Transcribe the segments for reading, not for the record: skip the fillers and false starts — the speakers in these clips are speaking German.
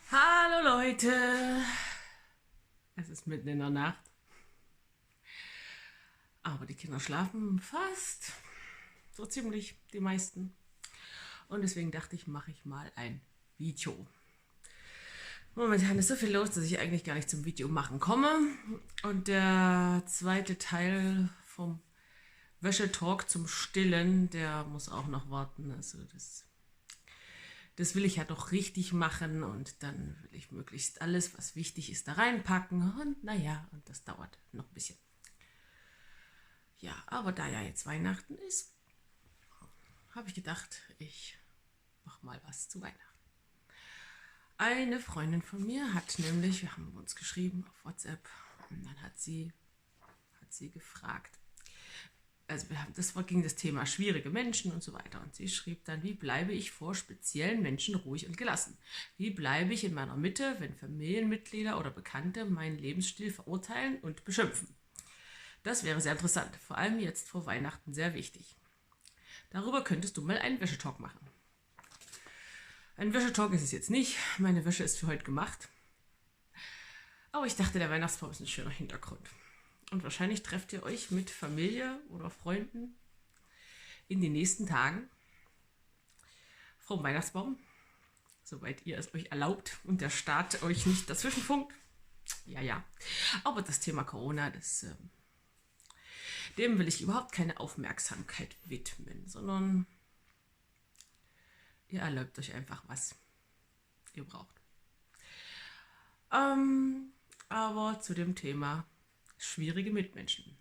Hallo Leute, es ist mitten in der Nacht, aber die Kinder schlafen fast, so ziemlich die meisten. Und deswegen dachte ich, mache ich mal ein Video. Momentan ist so viel los, dass ich eigentlich gar nicht zum Video machen komme. Und der zweite Teil vom Wäschetalk zum Stillen, der muss auch noch warten. Also das will ich ja doch richtig machen und dann will ich möglichst alles, was wichtig ist, da reinpacken. Und naja, und das dauert noch ein bisschen. Ja, aber da ja jetzt Weihnachten ist, habe ich gedacht, ich mache mal was zu Weihnachten. Eine Freundin von mir hat nämlich, wir haben uns geschrieben auf WhatsApp, und dann hat sie gefragt, also ging das Thema schwierige Menschen und so weiter. Und sie schrieb dann, wie bleibe ich vor speziellen Menschen ruhig und gelassen? Wie bleibe ich in meiner Mitte, wenn Familienmitglieder oder Bekannte meinen Lebensstil verurteilen und beschimpfen? Das wäre sehr interessant, vor allem jetzt vor Weihnachten sehr wichtig. Darüber könntest du mal einen Wäschetalk machen. Ein Wäschetalk ist es jetzt nicht, meine Wäsche ist für heute gemacht. Aber ich dachte, der Weihnachtsbaum ist ein schöner Hintergrund. Und wahrscheinlich trefft ihr euch mit Familie oder Freunden in den nächsten Tagen vom Weihnachtsbaum, soweit ihr es euch erlaubt und der Staat euch nicht dazwischenfunkt. Ja. Aber das Thema Corona, dem will ich überhaupt keine Aufmerksamkeit widmen, sondern ihr erlaubt euch einfach, was ihr braucht. Aber zu dem Thema schwierige Mitmenschen.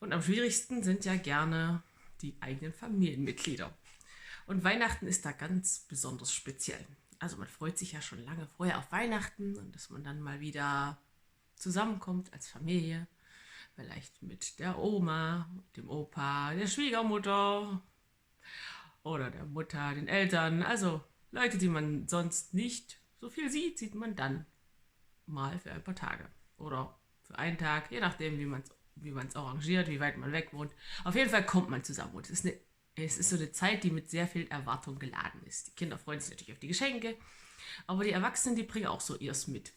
Und am schwierigsten sind ja gerne die eigenen Familienmitglieder. Und Weihnachten ist da ganz besonders speziell. Also man freut sich ja schon lange vorher auf Weihnachten und dass man dann mal wieder zusammenkommt als Familie. Vielleicht mit der Oma, dem Opa, der Schwiegermutter oder der Mutter, den Eltern. Also Leute, die man sonst nicht so viel sieht, sieht man dann mal für ein paar Tage. Oder für einen Tag, je nachdem, wie man es arrangiert, wie weit man weg wohnt. Auf jeden Fall kommt man zusammen. Und es ist so eine Zeit, die mit sehr viel Erwartung geladen ist. Die Kinder freuen sich natürlich auf die Geschenke, aber die Erwachsenen, die bringen auch so ihrs mit.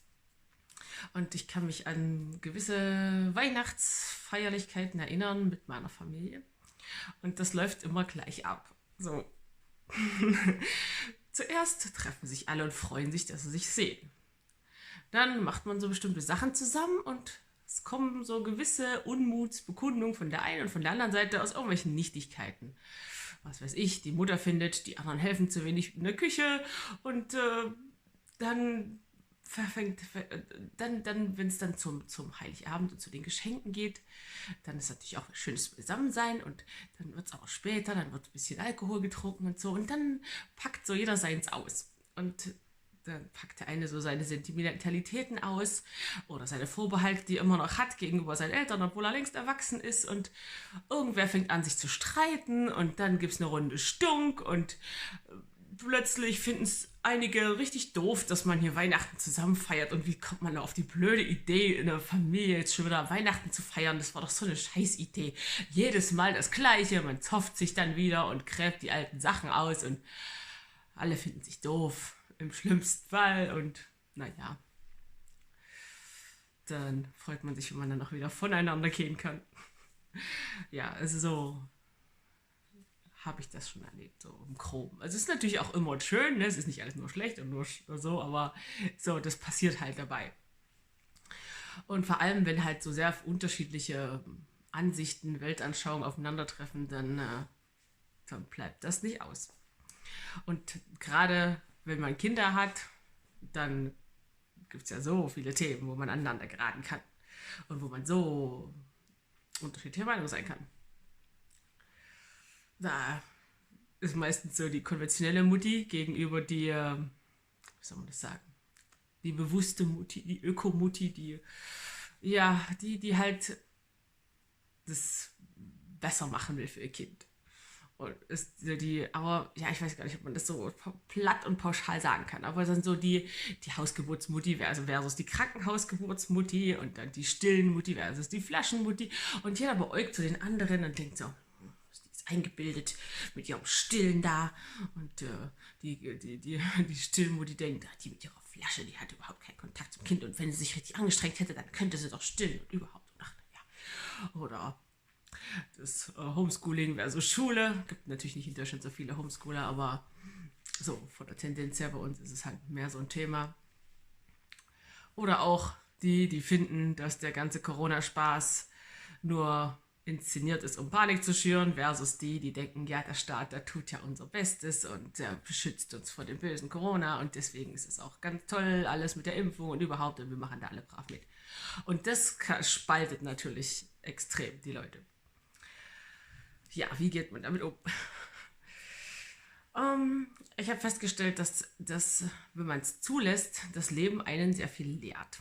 Und ich kann mich an gewisse Weihnachtsfeierlichkeiten erinnern mit meiner Familie. Und das läuft immer gleich ab. So. Zuerst treffen sich alle und freuen sich, dass sie sich sehen. Dann macht man so bestimmte Sachen zusammen und es kommen so gewisse Unmutsbekundungen von der einen und von der anderen Seite aus irgendwelchen Nichtigkeiten. Was weiß ich, die Mutter findet, die anderen helfen zu wenig in der Küche und dann wenn es dann zum Heiligabend und zu den Geschenken geht, dann ist natürlich auch ein schönes Zusammensein und dann wird es auch später, dann wird ein bisschen Alkohol getrunken und so und dann packt so jeder seins aus. Und dann packt der eine so seine Sentimentalitäten aus oder seine Vorbehalte, die er immer noch hat gegenüber seinen Eltern, obwohl er längst erwachsen ist und irgendwer fängt an, sich zu streiten und dann gibt es eine Runde Stunk und plötzlich finden es einige richtig doof, dass man hier Weihnachten zusammen feiert und wie kommt man da auf die blöde Idee, in der Familie jetzt schon wieder Weihnachten zu feiern, das war doch so eine Scheißidee. Jedes Mal das Gleiche, man zofft sich dann wieder und gräbt die alten Sachen aus und alle finden sich doof im schlimmsten Fall und naja, dann freut man sich, wenn man dann auch wieder voneinander gehen kann. Ja, also so habe ich das schon erlebt, so im Groben. Also es ist natürlich auch immer schön, ne? Es ist nicht alles nur schlecht und nur so, aber so, das passiert halt dabei. Und vor allem, wenn halt so sehr unterschiedliche Ansichten, Weltanschauungen aufeinandertreffen, dann bleibt das nicht aus. Und gerade wenn man Kinder hat, dann gibt es ja so viele Themen, wo man aneinander geraten kann und wo man so unterschiedliche Meinungen sein kann. Da ist meistens so die konventionelle Mutti gegenüber die, wie soll man das sagen, die bewusste Mutti, die Ökomutti, die halt das besser machen will für ihr Kind. Und ist so aber ja, ich weiß gar nicht, ob man das so platt und pauschal sagen kann, aber dann so die Hausgeburtsmutti versus die Krankenhausgeburtsmutti und dann die stillen Mutti versus die Flaschenmutti und jeder beäugt so den anderen und denkt so, eingebildet mit ihrem Stillen da und die Stillen, wo die denkt, die mit ihrer Flasche, die hat überhaupt keinen Kontakt zum Kind und wenn sie sich richtig angestrengt hätte, dann könnte sie doch stillen und überhaupt. Und ach, ja. Oder das Homeschooling versus Schule. Gibt natürlich nicht in Deutschland so viele Homeschooler, aber so von der Tendenz her bei uns ist es halt mehr so ein Thema. Oder auch die finden, dass der ganze Corona-Spaß nur inszeniert ist, um Panik zu schüren, versus die denken, ja, der Staat, der tut ja unser Bestes und der beschützt uns vor dem bösen Corona und deswegen ist es auch ganz toll, alles mit der Impfung und überhaupt und wir machen da alle brav mit. Und das spaltet natürlich extrem die Leute. Ja, wie geht man damit um? Ich habe festgestellt, dass wenn man es zulässt, das Leben einen sehr viel lehrt.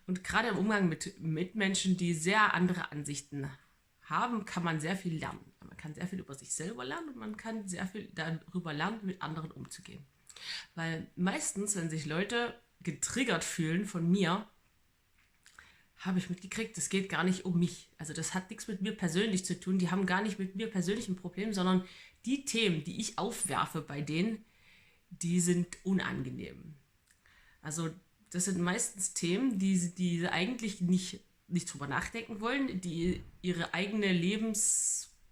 Und gerade im Umgang mit Mitmenschen, die sehr andere Ansichten haben, kann man sehr viel lernen. Man kann sehr viel über sich selber lernen und man kann sehr viel darüber lernen, mit anderen umzugehen. Weil meistens, wenn sich Leute getriggert fühlen von mir, habe ich mitgekriegt, das geht gar nicht um mich. Also das hat nichts mit mir persönlich zu tun. Die haben gar nicht mit mir persönlich ein Problem, sondern die Themen, die ich aufwerfe bei denen, die sind unangenehm. Also das sind meistens Themen, die eigentlich nicht drüber nachdenken wollen, die ihre eigene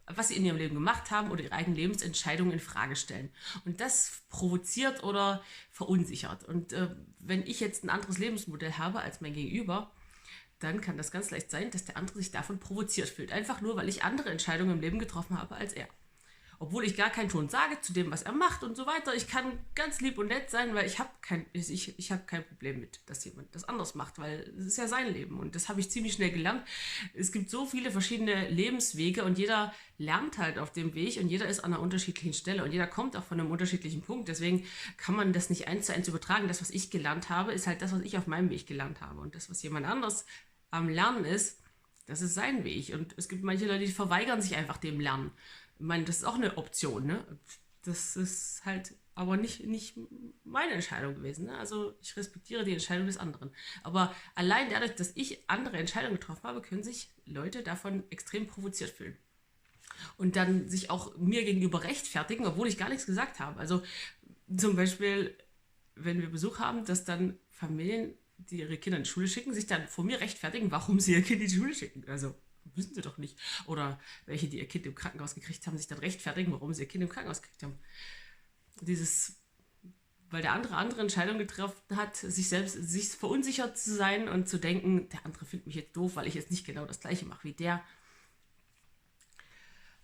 was sie in ihrem Leben gemacht haben oder ihre eigenen Lebensentscheidungen in Frage stellen. Und das provoziert oder verunsichert. Und wenn ich jetzt ein anderes Lebensmodell habe als mein Gegenüber, dann kann das ganz leicht sein, dass der andere sich davon provoziert fühlt. Einfach nur, weil ich andere Entscheidungen im Leben getroffen habe als er. Obwohl ich gar keinen Ton sage zu dem, was er macht und so weiter. Ich kann ganz lieb und nett sein, weil ich habe hab kein Problem mit, dass jemand das anders macht, weil es ist ja sein Leben. Und das habe ich ziemlich schnell gelernt. Es gibt so viele verschiedene Lebenswege und jeder lernt halt auf dem Weg und jeder ist an einer unterschiedlichen Stelle und jeder kommt auch von einem unterschiedlichen Punkt. Deswegen kann man das nicht 1:1 übertragen. Das, was ich gelernt habe, ist halt das, was ich auf meinem Weg gelernt habe. Und das, was jemand anders am Lernen ist, das ist sein Weg. Und es gibt manche Leute, die verweigern sich einfach dem Lernen. Ich meine, das ist auch eine Option, ne? Das ist halt aber nicht meine Entscheidung gewesen. Ne? Also ich respektiere die Entscheidung des anderen. Aber allein dadurch, dass ich andere Entscheidungen getroffen habe, können sich Leute davon extrem provoziert fühlen. Und dann sich auch mir gegenüber rechtfertigen, obwohl ich gar nichts gesagt habe. Also zum Beispiel, wenn wir Besuch haben, dass dann Familien, die ihre Kinder in die Schule schicken, sich dann vor mir rechtfertigen, warum sie ihr Kind in die Schule schicken. Also wissen sie doch nicht. Oder welche, die ihr Kind im Krankenhaus gekriegt haben, sich dann rechtfertigen, warum sie ihr Kind im Krankenhaus gekriegt haben. Weil der andere Entscheidungen getroffen hat, sich verunsichert zu sein und zu denken, der andere findet mich jetzt doof, weil ich jetzt nicht genau das Gleiche mache wie der.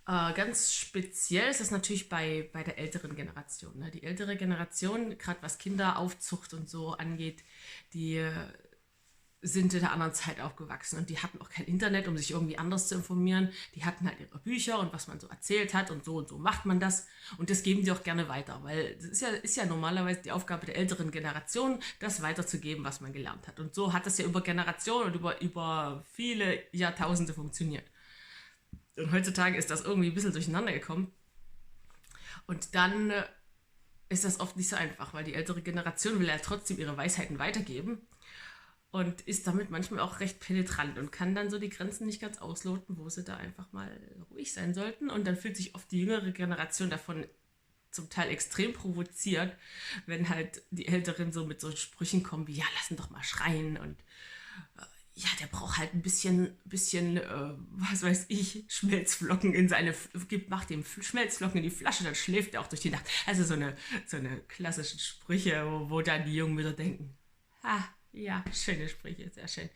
Ganz speziell ist das natürlich bei der älteren Generation. Ne? Die ältere Generation, gerade was Kinderaufzucht und so angeht, die sind in einer anderen Zeit aufgewachsen und die hatten auch kein Internet, um sich irgendwie anders zu informieren. Die hatten halt ihre Bücher und was man so erzählt hat und so macht man das. Und das geben die auch gerne weiter, weil das ist ja normalerweise die Aufgabe der älteren Generation, das weiterzugeben, was man gelernt hat. Und so hat das ja über Generationen und über viele Jahrtausende funktioniert. Und heutzutage ist das irgendwie ein bisschen durcheinander gekommen. Und dann ist das oft nicht so einfach, weil die ältere Generation will ja trotzdem ihre Weisheiten weitergeben und ist damit manchmal auch recht penetrant und kann dann so die Grenzen nicht ganz ausloten, wo sie da einfach mal ruhig sein sollten. Und dann fühlt sich oft die jüngere Generation davon zum Teil extrem provoziert, wenn halt die Älteren so mit so Sprüchen kommen wie, ja, lass ihn doch mal schreien und ja, der braucht halt ein bisschen, was weiß ich, Schmelzflocken macht dem Schmelzflocken in die Flasche, dann schläft er auch durch die Nacht. Also so eine klassischen Sprüche, wo dann die Jungen wieder denken, ja, schöne Sprüche, sehr schön.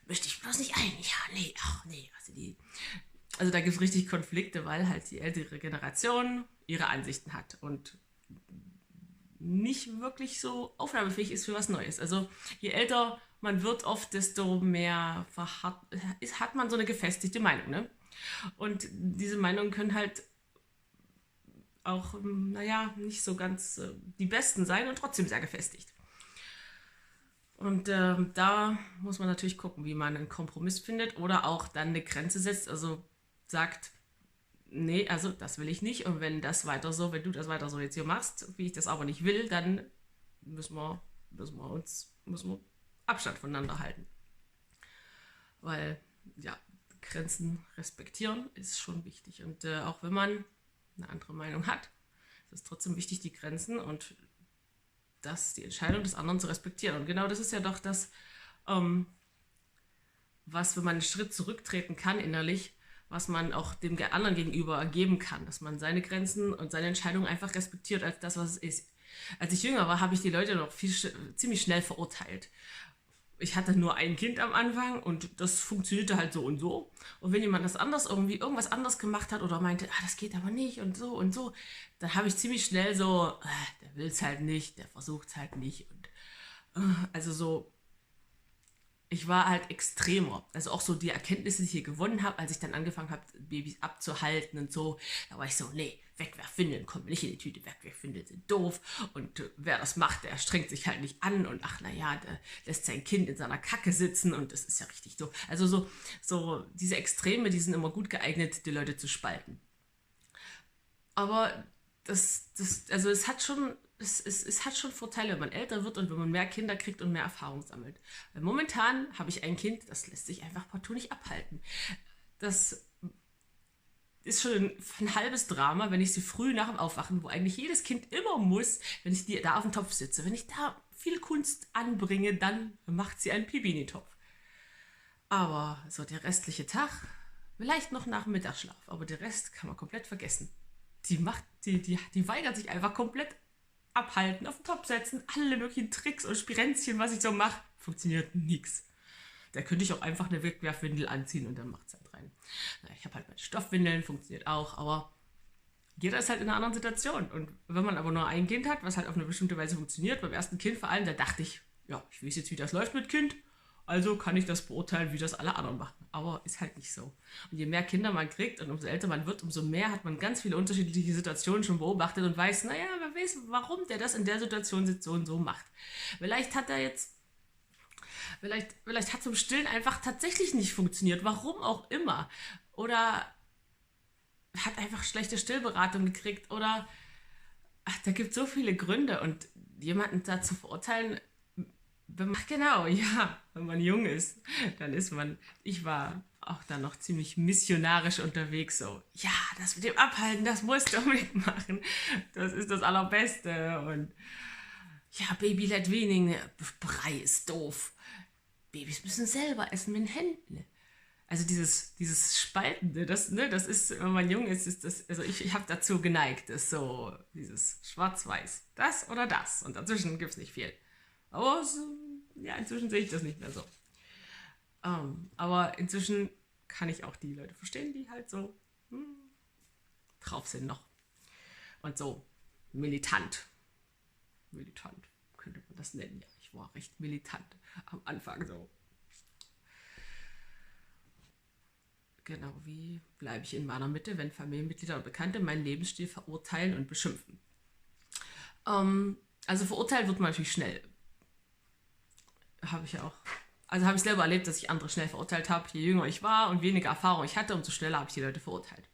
Möchte ich bloß nicht ein. Ja, nee, ach nee. Also da gibt es richtig Konflikte, weil halt die ältere Generation ihre Ansichten hat und nicht wirklich so aufnahmefähig ist für was Neues. Also je älter man wird oft, desto mehr hat man so eine gefestigte Meinung. Ne? Und diese Meinungen können halt auch, nicht so ganz die besten sein und trotzdem sehr gefestigt. Und da muss man natürlich gucken, wie man einen Kompromiss findet oder auch dann eine Grenze setzt, also sagt, nee, also das will ich nicht und wenn du das weiter so jetzt hier machst, wie ich das aber nicht will, dann müssen wir Abstand voneinander halten. Weil, ja, Grenzen respektieren ist schon wichtig. Und auch wenn man eine andere Meinung hat, ist es trotzdem wichtig, die Grenzen und die Entscheidung des anderen zu respektieren. Und genau das ist ja doch das, was, wenn man einen Schritt zurücktreten kann innerlich, was man auch dem anderen gegenüber geben kann, dass man seine Grenzen und seine Entscheidungen einfach respektiert als das, was es ist. Als ich jünger war, habe ich die Leute noch ziemlich schnell verurteilt. Ich hatte nur ein Kind am Anfang und das funktionierte halt so und so. Und wenn jemand das anders irgendwie irgendwas anderes gemacht hat oder meinte, das geht aber nicht und so, dann habe ich ziemlich schnell so, der will es halt nicht, der versucht es halt nicht. Und also so, ich war halt extremer. Also auch so die Erkenntnisse, die ich hier gewonnen habe, als ich dann angefangen habe, Babys abzuhalten und so, da war ich so, nee, Wegwerfwindeln kommen nicht in die Tüte, Wegwerfwindeln sind doof und wer das macht, der strengt sich halt nicht an und ach naja, der lässt sein Kind in seiner Kacke sitzen und das ist ja richtig so. Also so diese Extreme, die sind immer gut geeignet, die Leute zu spalten. Aber also es hat schon Vorteile, wenn man älter wird und wenn man mehr Kinder kriegt und mehr Erfahrung sammelt. Weil momentan habe ich ein Kind, das lässt sich einfach partout nicht abhalten. Das ist schon ein halbes Drama, wenn ich sie früh nach dem Aufwachen, wo eigentlich jedes Kind immer muss, wenn ich da auf dem Topf sitze, wenn ich da viel Kunst anbringe, dann macht sie einen Pipi in den Topf. Aber so der restliche Tag, vielleicht noch nach dem Mittagsschlaf, aber den Rest kann man komplett vergessen. Die weigert sich einfach komplett abhalten, auf den Topf setzen, alle möglichen Tricks und Spirenzchen, was ich so mache, funktioniert nix. Da könnte ich auch einfach eine Wegwerfwindel anziehen und dann macht es halt rein. Ich habe halt meine Stoffwindeln, funktioniert auch, aber jeder ist halt in einer anderen Situation. Und wenn man aber nur ein Kind hat, was halt auf eine bestimmte Weise funktioniert, beim ersten Kind vor allem, da dachte ich, ja, ich weiß jetzt, wie das läuft mit Kind, also kann ich das beurteilen, wie das alle anderen machen. Aber ist halt nicht so. Und je mehr Kinder man kriegt und umso älter man wird, umso mehr hat man ganz viele unterschiedliche Situationen schon beobachtet und weiß, naja, wer weiß, warum der das in der Situation so und so macht. Vielleicht hat es im Stillen einfach tatsächlich nicht funktioniert, warum auch immer. Oder hat einfach schlechte Stillberatung gekriegt oder da gibt es so viele Gründe und jemanden da zu verurteilen, wenn man jung ist, dann ist man, ich war auch dann noch ziemlich missionarisch unterwegs, so, ja, das mit dem Abhalten, das musst du unbedingt machen, das ist das Allerbeste und ja, Baby led wenig, Brei ist doof, Babys müssen selber essen mit den Händen. Also dieses Spaltende, das ist, wenn man jung ist das, also ich habe dazu geneigt, ist so dieses Schwarz-Weiß, das oder das und dazwischen gibt es nicht viel. Aber ja, inzwischen sehe ich das nicht mehr so. Aber inzwischen kann ich auch die Leute verstehen, die halt so drauf sind noch. Und so militant. Militant könnte man das nennen, ja. Ich war recht militant am Anfang so. Genau, wie bleibe ich in meiner Mitte, wenn Familienmitglieder und Bekannte meinen Lebensstil verurteilen und beschimpfen? Also verurteilt wird man natürlich schnell. Habe ich ja auch. Also habe ich selber erlebt, dass ich andere schnell verurteilt habe. Je jünger ich war und weniger Erfahrung ich hatte, umso schneller habe ich die Leute verurteilt.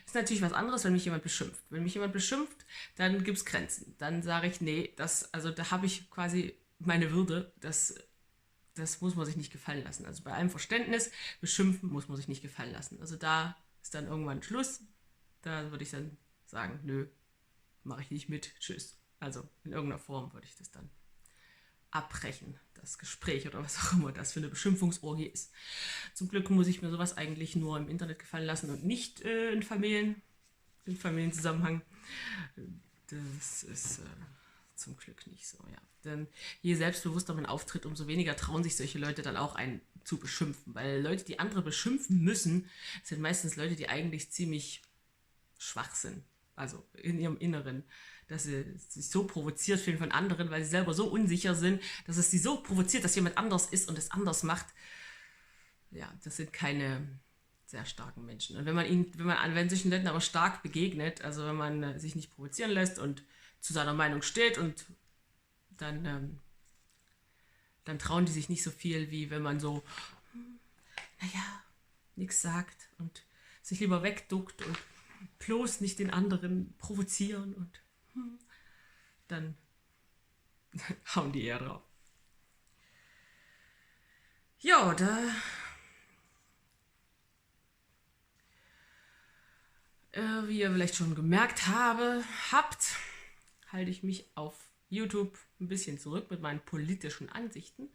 Ist natürlich was anderes, wenn mich jemand beschimpft. Wenn mich jemand beschimpft, dann gibt es Grenzen. Dann sage ich, nee, also da habe ich quasi meine Würde, das muss man sich nicht gefallen lassen. Also bei allem Verständnis, beschimpfen muss man sich nicht gefallen lassen. Also da ist dann irgendwann Schluss. Da würde ich dann sagen, nö, mache ich nicht mit, tschüss. Also in irgendeiner Form würde ich das dann abbrechen, das Gespräch oder was auch immer das für eine Beschimpfungsorgie ist. Zum Glück muss ich mir sowas eigentlich nur im Internet gefallen lassen und nicht im Familienzusammenhang. Das ist zum Glück nicht so, ja. Denn je selbstbewusster man auftritt, umso weniger trauen sich solche Leute dann auch einen zu beschimpfen. Weil Leute, die andere beschimpfen müssen, sind meistens Leute, die eigentlich ziemlich schwach sind. Also in ihrem Inneren. Dass sie sich so provoziert fühlen von anderen, weil sie selber so unsicher sind, dass es sie so provoziert, dass jemand anders ist und es anders macht. Ja, das sind keine sehr starken Menschen. Und wenn solchen Leuten aber stark begegnet, also wenn man sich nicht provozieren lässt und zu seiner Meinung steht und dann trauen die sich nicht so viel, wie wenn man so, nichts sagt und sich lieber wegduckt und bloß nicht den anderen provozieren und dann hauen die eher drauf. Ja, Wie ihr vielleicht schon gemerkt habt, halte ich mich auf YouTube ein bisschen zurück mit meinen politischen Ansichten.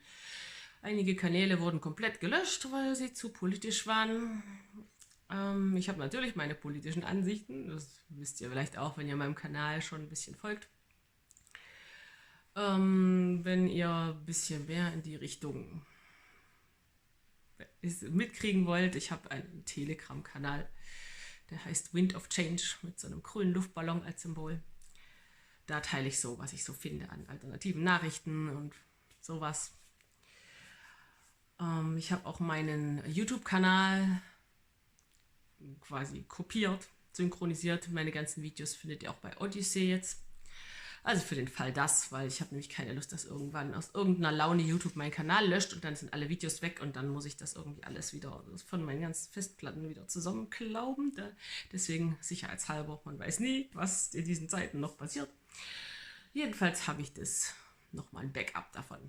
Einige Kanäle wurden komplett gelöscht, weil sie zu politisch waren. Ich habe natürlich meine politischen Ansichten, das wisst ihr vielleicht auch, wenn ihr meinem Kanal schon ein bisschen folgt. Wenn ihr ein bisschen mehr in die Richtung mitkriegen wollt, ich habe einen Telegram-Kanal, der heißt Wind of Change mit so einem grünen Luftballon als Symbol. Da teile ich so, was ich so finde an alternativen Nachrichten und sowas. Ich habe auch meinen YouTube-Kanal quasi kopiert, synchronisiert. Meine ganzen Videos findet ihr auch bei Odyssey jetzt. Also für den Fall das, weil ich habe nämlich keine Lust, dass irgendwann aus irgendeiner Laune YouTube meinen Kanal löscht und dann sind alle Videos weg und dann muss ich das irgendwie alles wieder von meinen ganzen Festplatten wieder zusammenklauben. Deswegen sicherheitshalber, man weiß nie, was in diesen Zeiten noch passiert. Jedenfalls habe ich das nochmal ein Backup davon.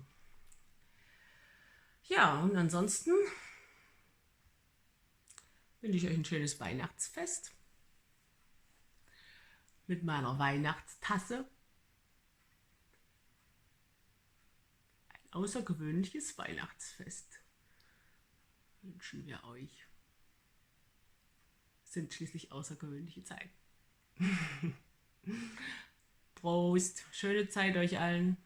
Ja, und ansonsten wünsche ich euch ein schönes Weihnachtsfest mit meiner Weihnachtstasse. Ein außergewöhnliches Weihnachtsfest wünschen wir euch. Es sind schließlich außergewöhnliche Zeiten. Prost, schöne Zeit euch allen.